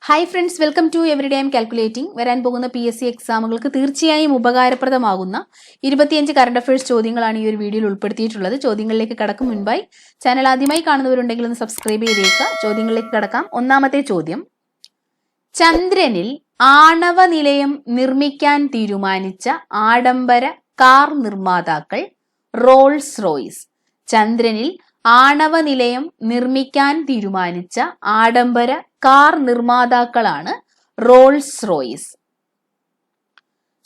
Hi friends, welcome to every day aim calculating. വരാൻ പോകുന്ന PSC എക്സാമുകൾക്ക് തീർച്ചയായും ഉപകാരപ്രദമാകുന്ന 25 കറണ്ട് അഫയേഴ്സ് ചോദ്യങ്ങളാണ് ഈ ഒരു വീഡിയോയിൽ ഉൾപ്പെടുത്തിയിട്ടുള്ളത്. ചോദ്യങ്ങളിലേക്ക് കടക്കും മുൻപായി ചാനൽ ആദ്യമായി കാണുന്നവരുണ്ടെങ്കിൽ ഒന്ന് സബ്സ്ക്രൈബ് ചെയ്തേക്കുക. ചോദ്യങ്ങളിലേക്ക് കടക്കാം. ഒന്നാമത്തെ ചോദ്യം: ചന്ദ്രനിൽ ആണവ നിലയം നിർമ്മിക്കാൻ തീരുമാനിച്ച ആഡംബര കാർ നിർമ്മാതാക്കൾ റോൾസ് റോയ്സ്. ചന്ദ്രനിൽ ആണവ നിലയം നിർമ്മിക്കാൻ തീരുമാനിച്ച ആഡംബര കാർ നിർമ്മാതാക്കളാണ് റോൾസ് റോയ്സ്.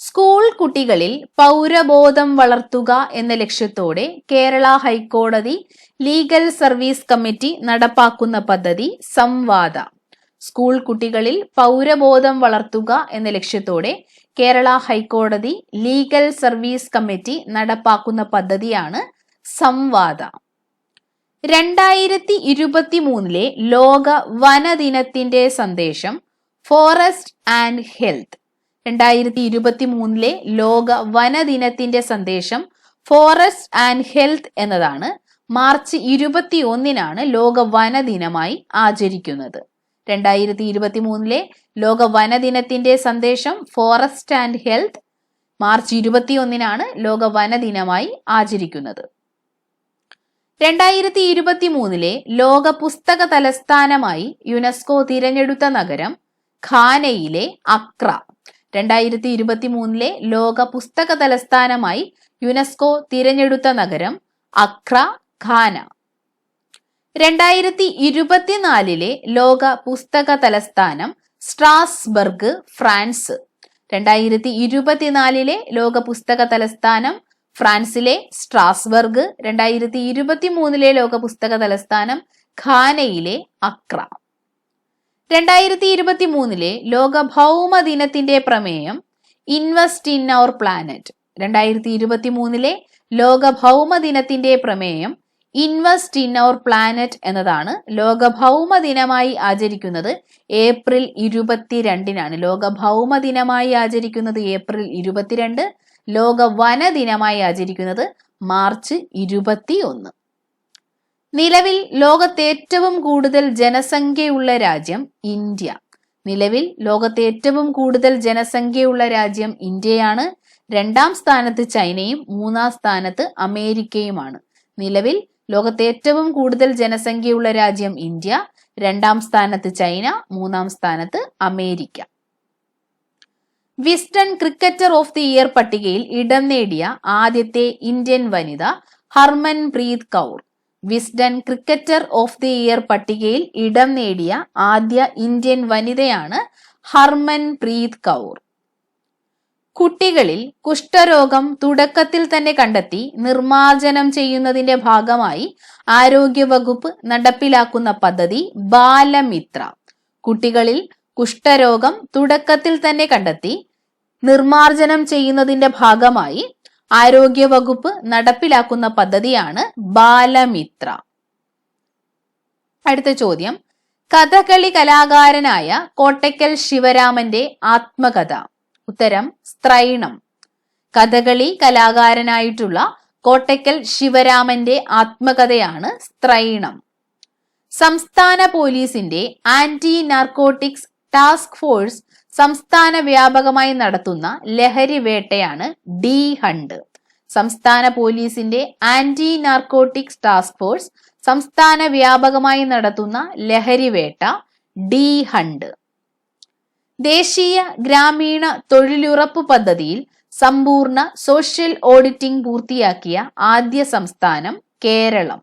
സ്കൂൾ കുട്ടികളിൽ പൗരബോധം വളർത്തുക എന്ന ലക്ഷ്യത്തോടെ കേരള ഹൈക്കോടതി ലീഗൽ സർവീസ് കമ്മിറ്റി നടപ്പാക്കുന്ന പദ്ധതി സംവാദ. സ്കൂൾ കുട്ടികളിൽ പൗരബോധം വളർത്തുക എന്ന ലക്ഷ്യത്തോടെ കേരള ഹൈക്കോടതി ലീഗൽ സർവീസ് കമ്മിറ്റി നടപ്പാക്കുന്ന പദ്ധതിയാണ് സംവാദ. 2023 ലോക വനദിനത്തിന്റെ സന്ദേശം ഫോറസ്റ്റ് ആൻഡ് ഹെൽത്ത്. 2023 ലോക വനദിനത്തിന്റെ സന്ദേശം ഫോറസ്റ്റ് ആൻഡ് ഹെൽത്ത് എന്നതാണ്. മാർച്ച് 21 ലോക വനദിനമായി ആചരിക്കുന്നത്. 2023 ലോക വനദിനത്തിന്റെ സന്ദേശം ഫോറസ്റ്റ് ആൻഡ് ഹെൽത്ത്. മാർച്ച് 21 ലോക വനദിനമായി ആചരിക്കുന്നത്. 2023 ലോക പുസ്തക തലസ്ഥാനമായി യുനെസ്കോ തിരഞ്ഞെടുത്ത നഗരം ഘാനയിലെ അക്ര. 2023 ലോക പുസ്തക തലസ്ഥാനമായി യുനെസ്കോ തിരഞ്ഞെടുത്ത നഗരം അക്ര, ഘാന. 2024 ലോക പുസ്തക തലസ്ഥാനം സ്ട്രാസ്ബർഗ്, ഫ്രാൻസ്. 2024 ലോക പുസ്തക തലസ്ഥാനം ഫ്രാൻസിലെ സ്ട്രാസ്ബർഗ്. 2023 ലോക പുസ്തക തലസ്ഥാനം ഘാനയിലെ അക്ര. 2023 ലോക ഭൗമ ദിനത്തിന്റെ പ്രമേയം ഇൻവെസ്റ്റ് ഇൻ അവർ പ്ലാനറ്റ്. 2023 ലോക ഭൗമ ദിനത്തിന്റെ പ്രമേയം ഇൻവെസ്റ്റ് ഇൻ അവർ പ്ലാനറ്റ് എന്നതാണ്. ലോക ഭൗമ ദിനമായി ആചരിക്കുന്നത് ഏപ്രിൽ 22. ലോക ഭൗമ ദിനമായി ആചരിക്കുന്നത് ഏപ്രിൽ 22. ലോക വന ദിനമായി ആചരിക്കുന്നത് മാർച്ച് 21. നിലവിൽ ലോകത്തെ ഏറ്റവും കൂടുതൽ ജനസംഖ്യയുള്ള രാജ്യം ഇന്ത്യ. നിലവിൽ ലോകത്തെ ഏറ്റവും കൂടുതൽ ജനസംഖ്യയുള്ള രാജ്യം ഇന്ത്യയാണ്. 2ാം സ്ഥാനത്ത് ചൈനയും 3ാം സ്ഥാനത്ത് അമേരിക്കയുമാണ്. നിലവിൽ ലോകത്തെ ഏറ്റവും കൂടുതൽ ജനസംഖ്യയുള്ള രാജ്യം ഇന്ത്യ, 2ാം സ്ഥാനത്ത് ചൈന, 3ാം സ്ഥാനത്ത് America. Wisden cricketer of the year പട്ടികയിൽ ഇടം നേടിയ ആദ്യത്തെ Indian Vanitha Harmanpreet Kaur. Wisden cricketer of the year പട്ടികയിൽ ഇടം നേടിയ ആദ്യ ഇന്ത്യൻ വനിതയാണ് ഹർമൻപ്രീത് കൗർ. കുട്ടികളിൽ കുഷ്ഠരോഗം തുടക്കത്തിൽ തന്നെ കണ്ടെത്തി നിർമ്മാർജ്ജനം ചെയ്യുന്നതിന്റെ ഭാഗമായി ആരോഗ്യവകുപ്പ് നടപ്പിലാക്കുന്ന പദ്ധതി ബാലമിത്ര. കുട്ടികളിൽ കുഷ്ഠരോഗം തുടക്കത്തിൽ തന്നെ കണ്ടെത്തി നിർമ്മാർജ്ജനം ചെയ്യുന്നതിന്റെ ഭാഗമായി ആരോഗ്യവകുപ്പ് നടപ്പിലാക്കുന്ന പദ്ധതിയാണ് ബാലമിത്ര. അടുത്ത ചോദ്യം: കഥകളി കലാകാരനായ കോട്ടയ്ക്കൽ ശിവരാമന്റെ ആത്മകഥ. ഉത്തരം സ്ത്രൈണം. കഥകളി കലാകാരനായിട്ടുള്ള കോട്ടയ്ക്കൽ ശിവരാമന്റെ ആത്മകഥയാണ് സ്ത്രൈണം. സംസ്ഥാന പോലീസിന്റെ ആന്റി നാർക്കോട്ടിക്സ് ടാസ്ക് ഫോഴ്സ് സംസ്ഥാന വ്യാപകമായി നടത്തുന്ന ലഹരി വേട്ടയാണ് ഡി ഹണ്ട്. സംസ്ഥാന പോലീസിന്റെ ആന്റി നാർക്കോട്ടിക്സ് ടാസ്ക് ഫോഴ്സ് സംസ്ഥാന വ്യാപകമായി നടത്തുന്ന ലഹരി വേട്ട ഡി ഹണ്ട്. ദേശീയ ഗ്രാമീണ തൊഴിലുറപ്പ് പദ്ധതിയിൽ സമ്പൂർണ്ണ സോഷ്യൽ ഓഡിറ്റിംഗ് പൂർത്തിയാക്കിയ ആദ്യ സംസ്ഥാനം കേരളം.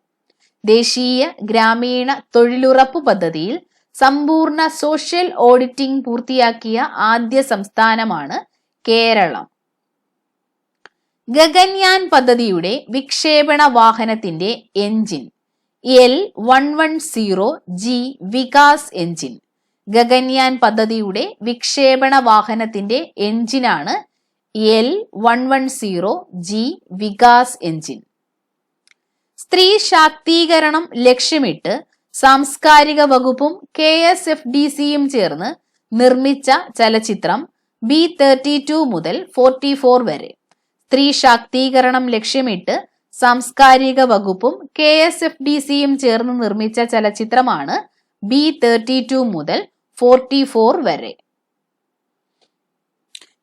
ദേശീയ ഗ്രാമീണ തൊഴിലുറപ്പ് പദ്ധതിയിൽ സമ്പൂർണ്ണ സോഷ്യൽ ഓഡിറ്റിംഗ് പൂർത്തിയാക്കിയ ആദ്യ സംസ്ഥാനമാണ് കേരളം. ഗഗൻയാൻ പദ്ധതിയുടെ വിക്ഷേപണ വാഹനത്തിന്റെ engine L110G Vikas engine. Gaganyaan പദ്ധതിയുടെ വിക്ഷേപണ വാഹനത്തിന്റെ എഞ്ചിനാണ് L110G വികാസ് എഞ്ചിൻ. സ്ത്രീ ശാക്തീകരണം ലക്ഷ്യമിട്ട് സാംസ്കാരിക വകുപ്പും KSFDCയും ചേർന്ന് നിർമ്മിച്ച ചലച്ചിത്രം B32 മുതൽ 44 വരെ. സ്ത്രീ ശാക്തീകരണം ലക്ഷ്യമിട്ട് സാംസ്കാരിക വകുപ്പും KSFDCയും ചേർന്ന് നിർമ്മിച്ച ചലച്ചിത്രമാണ് B32 മുതൽ 44 വരെ.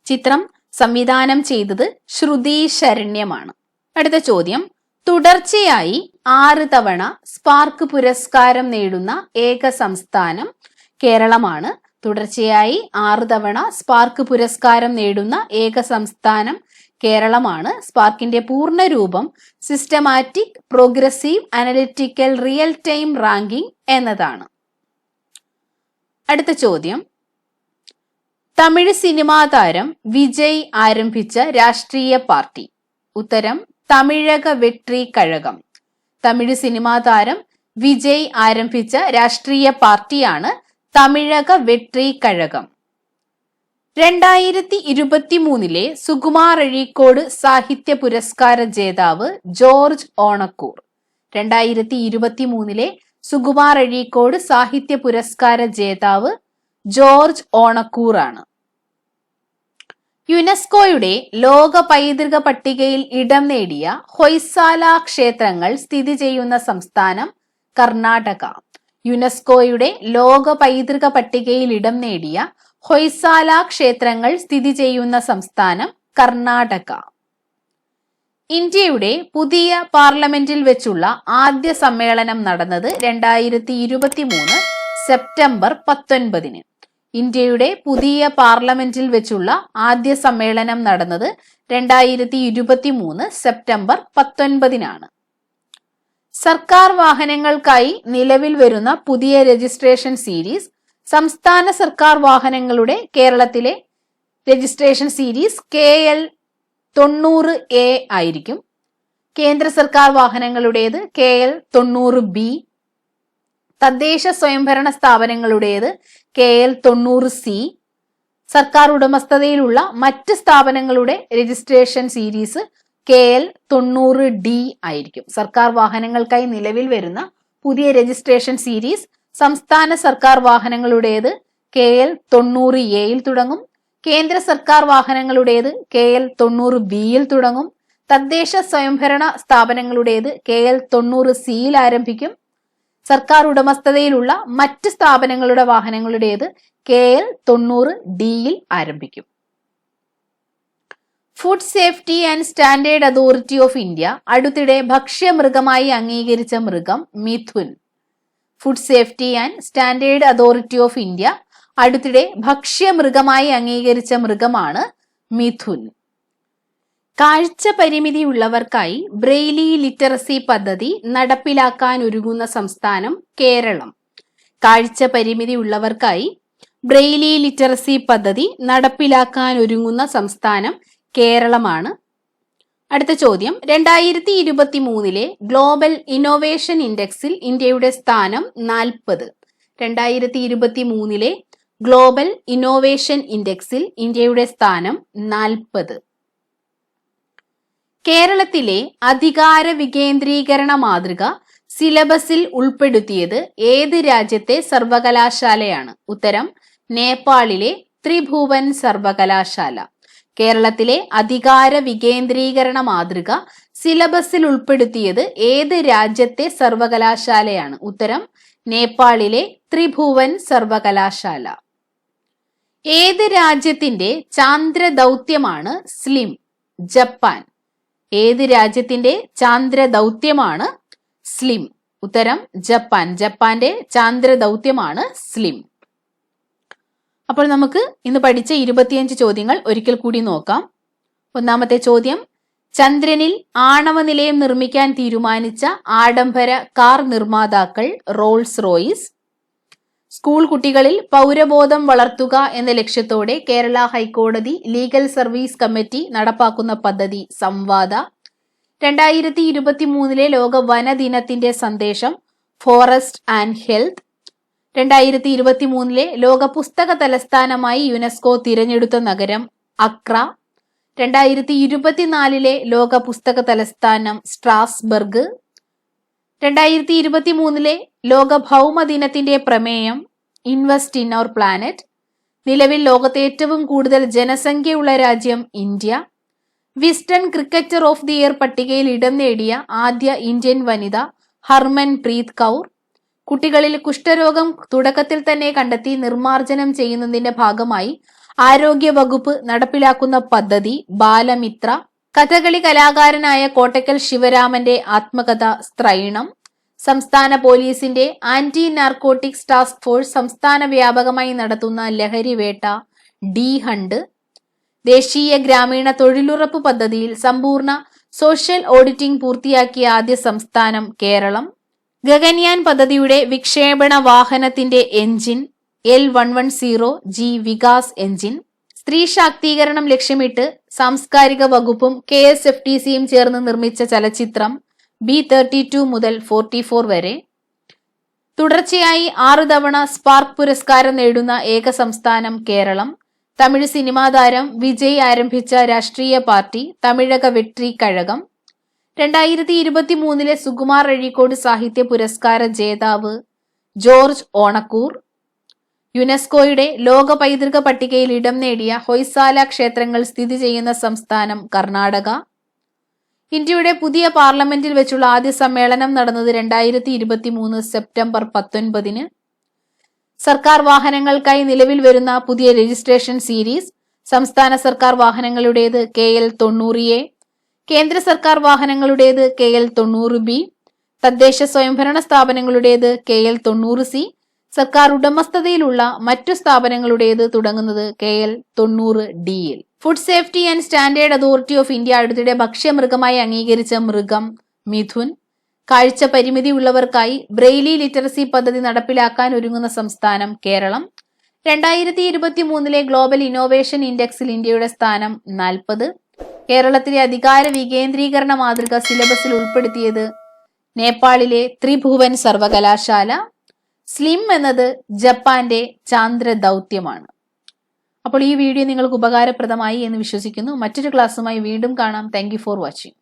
ചിത്രം സംവിധാനം ചെയ്തത് ശ്രുതി ശരണ്യമാണ്. അടുത്ത ചോദ്യം, തുടർച്ചയായി 6 തവണ സ്പാർക്ക് പുരസ്കാരം നേടുന്ന ഏക സംസ്ഥാനം കേരളമാണ്. തുടർച്ചയായി 6 തവണ സ്പാർക്ക് പുരസ്കാരം നേടുന്ന ഏക സംസ്ഥാനം കേരളമാണ്. സ്പാർക്കിന്റെ പൂർണ്ണ രൂപം systematic progressive analytical real time ranking എന്നതാണ്. അടുത്ത ചോദ്യം, തമിഴ് സിനിമാ താരം വിജയ് ആരംഭിച്ച രാഷ്ട്രീയ പാർട്ടി. ഉത്തരം തമിഴക വെട്രി കഴകം. തമിഴ് സിനിമാ താരം വിജയ് ആരംഭിച്ച രാഷ്ട്രീയ പാർട്ടിയാണ് തമിഴക വെട്രി കഴകം. 2023 സുകുമാർ അഴീക്കോട് സാഹിത്യ പുരസ്കാര ജേതാവ് ജോർജ് ഓണക്കൂർ. 2023 സുകുമാർ അഴീക്കോട് സാഹിത്യ പുരസ്കാര ജേതാവ് ജോർജ് ഓണക്കൂർ ആണ്. യുനെസ്കോയുടെ ലോക പൈതൃക പട്ടികയിൽ ഇടം നേടിയ ഹൊയ്സാല ക്ഷേത്രങ്ങൾ സ്ഥിതി ചെയ്യുന്ന സംസ്ഥാനം കർണാടക. യുനെസ്കോയുടെ ലോക പൈതൃക പട്ടികയിൽ ഇടം നേടിയ ഹൊയ്സാല ക്ഷേത്രങ്ങൾ സ്ഥിതി ചെയ്യുന്ന സംസ്ഥാനം കർണാടക. ഇന്ത്യയുടെ പുതിയ പാർലമെന്റിൽ വെച്ചുള്ള ആദ്യ സമ്മേളനം നടന്നത് 2023 സെപ്റ്റംബർ 19. ഇന്ത്യയുടെ പുതിയ പാർലമെന്റിൽ വെച്ചുള്ള ആദ്യ സമ്മേളനം നടന്നത് 2023 സെപ്റ്റംബർ 19. സർക്കാർ വാഹനങ്ങൾക്കായി നിലവിൽ വരുന്ന പുതിയ രജിസ്ട്രേഷൻ സീരീസ് സംസ്ഥാന സർക്കാർ വാഹനങ്ങളുടെ കേരളത്തിലെ രജിസ്ട്രേഷൻ സീരീസ് KL 90A ആയിരിക്കും. കേന്ദ്ര സർക്കാർ വാഹനങ്ങളുടേത് KL 90B, തദ്ദേശ സ്വയംഭരണ സ്ഥാപനങ്ങളുടേത് KL 90C, സർക്കാർ ഉടമസ്ഥതയിലുള്ള മറ്റ് സ്ഥാപനങ്ങളുടെ രജിസ്ട്രേഷൻ സീരീസ് KL 90D ആയിരിക്കും. സർക്കാർ വാഹനങ്ങൾക്കായി നിലവിൽ വരുന്ന പുതിയ രജിസ്ട്രേഷൻ സീരീസ് സംസ്ഥാന സർക്കാർ വാഹനങ്ങളുടേത് KL 90Aയിൽ തുടങ്ങും. കേന്ദ്ര സർക്കാർ വാഹനങ്ങളുടേത് KL 90Bയിൽ തുടങ്ങും. തദ്ദേശ സ്വയംഭരണ സ്ഥാപനങ്ങളുടേത് KL 90Cയിൽ ആരംഭിക്കും. സർക്കാർ ഉടമസ്ഥതയിലുള്ള മറ്റ് സ്ഥാപനങ്ങളുടെ വാഹനങ്ങളുടേത് KL 90Dയിൽ ആരംഭിക്കും. Food safety and standard authority of India അടുത്തിടെ ഭക്ഷ്യമൃഗമായി അംഗീകരിച്ച മൃഗം Mithun. Food safety and standard authority of India അടുത്തിടെ ഭക്ഷ്യമൃഗമായി അംഗീകരിച്ച മൃഗമാണ് മിഥുൻ. കാഴ്ച പരിമിതിയുള്ളവർക്കായി ബ്രെയിലി ലിറ്ററസി പദ്ധതി നടപ്പിലാക്കാൻ ഒരുങ്ങുന്ന സംസ്ഥാനം കേരളം. കാഴ്ച പരിമിതിയുള്ളവർക്കായി ബ്രെയിലി ലിറ്ററസി പദ്ധതി നടപ്പിലാക്കാൻ ഒരുങ്ങുന്ന സംസ്ഥാനം കേരളമാണ്. അടുത്ത ചോദ്യം, 2023 ഗ്ലോബൽ ഇന്നോവേഷൻ ഇൻഡെക്സിൽ ഇന്ത്യയുടെ സ്ഥാനം 40. 2023 ഗ്ലോബൽ ഇന്നോവേഷൻ ഇൻഡെക്സിൽ ഇന്ത്യയുടെ സ്ഥാനം 40. കേരളത്തിലെ അധികാര വികേന്ദ്രീകരണ മാതൃക സിലബസിൽ ഉൾപ്പെടുത്തിയത് ഏത് രാജ്യത്തെ സർവകലാശാലയാണ്? ഉത്തരം നേപ്പാളിലെ ത്രിഭുവൻ സർവകലാശാല. കേരളത്തിലെ അധികാര വികേന്ദ്രീകരണ മാതൃക സിലബസിൽ ഉൾപ്പെടുത്തിയത് ഏത് രാജ്യത്തെ സർവകലാശാലയാണ്? ഉത്തരം നേപ്പാളിലെ ത്രിഭുവൻ സർവകലാശാല. ഏത് രാജ്യത്തിന്റെ ചാന്ദ്ര ദൗത്യമാണ് സ്ലിം? ജപ്പാൻ. ഏത് രാജ്യത്തിന്റെ ചാന്ദ്ര ദൗത്യമാണ് സ്ലിം? ഉത്തരം ജപ്പാൻ. ജപ്പാന്റെ ചാന്ദ്ര ദൗത്യമാണ് സ്ലിം. അപ്പോൾ നമുക്ക് ഇന്ന് പഠിച്ച 25 ചോദ്യങ്ങൾ ഒരിക്കൽ കൂടി നോക്കാം. ഒന്നാമത്തെ ചോദ്യം, ചന്ദ്രനിൽ ആണവ നിലയം നിർമ്മിക്കാൻ തീരുമാനിച്ച ആഡംബര കാർ നിർമ്മാതാക്കൾ റോൾസ് റോയ്സ്. സ്കൂൾ കുട്ടികളിൽ പൗരബോധം വളർത്തുക എന്ന ലക്ഷ്യത്തോടെ കേരള ഹൈക്കോടതി ലീഗൽ സർവീസ് കമ്മിറ്റി നടപ്പാക്കുന്ന പദ്ധതി സംവാദ. 2023 ലോക വനദിനത്തിന്റെ സന്ദേശം ഫോറസ്റ്റ് ആൻഡ് ഹെൽത്ത്. 2023 ലോക പുസ്തക തലസ്ഥാനമായി യുനെസ്കോ തിരഞ്ഞെടുത്ത നഗരം അക്ര. 2024 ലോക പുസ്തക തലസ്ഥാനം സ്ട്രാസ്ബർഗ്. 2023 ലോക ഭൗമദിനത്തിന്റെ പ്രമേയം ഇൻവെസ്റ്റ് ഇൻ അവർ പ്ലാനറ്റ്. നിലവിൽ ലോകത്തെ ഏറ്റവും കൂടുതൽ ജനസംഖ്യയുള്ള രാജ്യം India. Wisden cricketer of the year പട്ടികയിൽ ഇടം നേടിയ ആദ്യ ഇന്ത്യൻ വനിത ഹർമൻ പ്രീത് കൗർ. കുട്ടികളിൽ കുഷ്ഠരോഗം തുടക്കത്തിൽ തന്നെ കണ്ടെത്തി നിർമ്മാർജ്ജനം ചെയ്യുന്നതിന്റെ ഭാഗമായി ആരോഗ്യ വകുപ്പ് നടപ്പിലാക്കുന്ന പദ്ധതി ബാലമിത്ര. കഥകളി കലാകാരനായ കോട്ടയ്ക്കൽ ശിവരാമന്റെ ആത്മകഥ സ്ത്രൈണം. സംസ്ഥാന പോലീസിന്റെ ആന്റി നാർക്കോട്ടിക്സ് ടാസ്ക് ഫോഴ്സ് സംസ്ഥാന വ്യാപകമായി നടത്തുന്ന ലഹരിവേട്ട ഡി ഹണ്ട്. ദേശീയ ഗ്രാമീണ തൊഴിലുറപ്പ് പദ്ധതിയിൽ സമ്പൂർണ്ണ സോഷ്യൽ ഓഡിറ്റിംഗ് പൂർത്തിയാക്കിയ ആദ്യ സംസ്ഥാനം കേരളം. ഗഗൻയാൻ പദ്ധതിയുടെ വിക്ഷേപണ വാഹനത്തിന്റെ എഞ്ചിൻ L110G വികാസ് എഞ്ചിൻ. സ്ത്രീ ശാക്തീകരണം ലക്ഷ്യമിട്ട് സാംസ്കാരിക വകുപ്പും KSFTCയും ചേർന്ന് നിർമ്മിച്ച ചലച്ചിത്രം B32 മുതൽ 44 വരെ. തുടർച്ചയായി 6 തവണ സ്പാർക്ക് പുരസ്കാരം നേടുന്ന ഏക സംസ്ഥാനം കേരളം. തമിഴ് സിനിമാ താരം വിജയ് ആരംഭിച്ച രാഷ്ട്രീയ പാർട്ടി തമിഴക വെട്രി കഴകം. 2023 സുകുമാർ അഴീക്കോട് സാഹിത്യ പുരസ്കാര ജേതാവ് ജോർജ് ഓണക്കൂർ. യുനെസ്കോയുടെ ലോക പൈതൃക പട്ടികയിൽ ഇടം നേടിയ ഹൊയ്സാല ക്ഷേത്രങ്ങൾ സ്ഥിതി ചെയ്യുന്ന സംസ്ഥാനം കർണാടക. ഇന്ത്യയുടെ പുതിയ പാർലമെന്റിൽ വെച്ചുള്ള ആദ്യ സമ്മേളനം നടന്നത് 2023 സെപ്റ്റംബർ 19. സർക്കാർ വാഹനങ്ങൾക്കായി നിലവിൽ വരുന്ന പുതിയ രജിസ്ട്രേഷൻ സീരീസ്. സംസ്ഥാന സർക്കാർ വാഹനങ്ങളുടേത് KL 90A, കേന്ദ്ര സർക്കാർ വാഹനങ്ങളുടേത് KL 90B, തദ്ദേശ സ്വയംഭരണ സ്ഥാപനങ്ങളുടേത് KL 90C, സർക്കാർ ഉടമസ്ഥതയിലുള്ള മറ്റു സ്ഥാപനങ്ങളുടേത് തുടങ്ങുന്നത് KL 90DL. Food safety and standard authority of India അടുത്തിടെ ഭക്ഷ്യമൃഗമായി അംഗീകരിച്ച മൃഗം മിഥുൻ. കാഴ്ച പരിമിതിയുള്ളവർക്കായി ബ്രെയിലി ലിറ്ററസി പദ്ധതി നടപ്പിലാക്കാൻ ഒരുങ്ങുന്ന സംസ്ഥാനം കേരളം. 2023 ഗ്ലോബൽ ഇന്നോവേഷൻ ഇൻഡെക്സിൽ ഇന്ത്യയുടെ സ്ഥാനം 40. കേരളത്തിലെ അധികാര വികേന്ദ്രീകരണ മാതൃക സിലബസിൽ ഉൾപ്പെടുത്തിയത് നേപ്പാളിലെ ത്രിഭുവൻ സർവകലാശാല. സ്ലിം എന്നത് ജപ്പാന്റെ ചാന്ദ്ര ദൗത്യമാണ്. അപ്പോൾ ഈ വീഡിയോ നിങ്ങൾക്ക് ഉപകാരപ്രദമായി എന്ന് വിശ്വസിക്കുന്നു. മറ്റൊരു ക്ലാസ്സുമായി വീണ്ടും കാണാം. Thank you for watching.